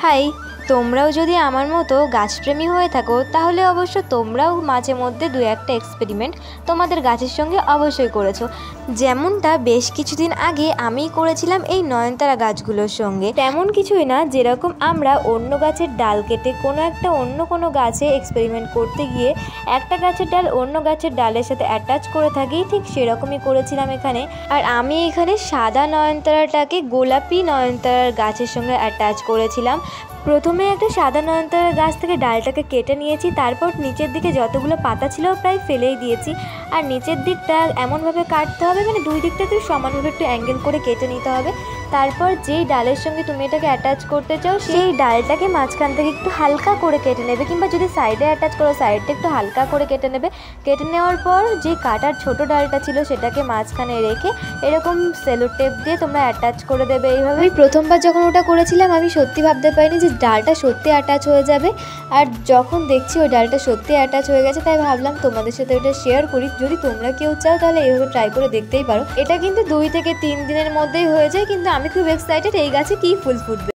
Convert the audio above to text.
High, তোমরাও যদি আমার মতো গাছপ্রেমী হয়ে থাকো তাহলে অবশ্য তোমরাও মাঝে মধ্যে দু একটা এক্সপেরিমেন্ট তোমাদের গাছের সঙ্গে অবশ্যই করেছো। যেমনটা বেশ কিছুদিন আগে আমি করেছিলাম এই নয়নতারা গাছগুলোর সঙ্গে। তেমন কিছুই না, যেরকম আমরা অন্য গাছের ডাল কেটে অন্য কোনো গাছে এক্সপেরিমেন্ট করতে গিয়ে একটা গাছের ডাল অন্য গাছের ডালের সাথে অ্যাটাচ করে থাকি, ঠিক সেরকমই করেছিলাম এখানে। আর আমি এখানে সাদা নয়নতারাটাকে গোলাপি নয়নতারার গাছের সঙ্গে অ্যাটাচ করেছিলাম। প্রথমে একটা সাদা নয়নতারার গাছ থেকে ডালটাকে কেটে নিয়েছি, তারপর নিচের দিকে যতগুলো পাতা ছিল প্রায় ফেলেই দিয়েছি। আর নিচের দিকটা এমনভাবে কাটতে হবে, মানে দুই দিকটাতে সমানভাবে একটু অ্যাঙ্গেল করে কেটে নিতে হবে। তারপর যেই ডালের সঙ্গে তুমি এটাকে অ্যাটাচ করতে চাও সেই ডালটাকে মাঝখান থেকে একটু হালকা করে কেটে নেবে, কিংবা যদি সাইডে অ্যাটাচ করো সাইডটা একটু হালকা করে কেটে নেবে। কেটে নেওয়ার পর যে কাটার ছোট ডালটা ছিল সেটাকে মাঝখানে রেখে এরকম সেলো টেপ দিয়ে তোমরা অ্যাটাচ করে দেবে। এইভাবে আমি প্রথমবার যখন ওটা করেছিলাম আমি সত্যি ভাবতে পারিনি যে ডালটা সত্যি অ্যাটাচ হয়ে যাবে। আর যখন দেখছি ওই ডালটা সত্যি অ্যাটাচ হয়ে গেছে, তাই ভাবলাম তোমাদের সাথে ওটা শেয়ার করি। যদি তোমরা কেউ চাও তাহলে এইভাবে ট্রাই করে দেখতেই পারো। এটা কিন্তু 2 থেকে 3 দিনের মধ্যেই হয়ে যায়, কিন্তু আমি খুব এক্সাইটেড এই গাছে কী ফুল ফুটবে।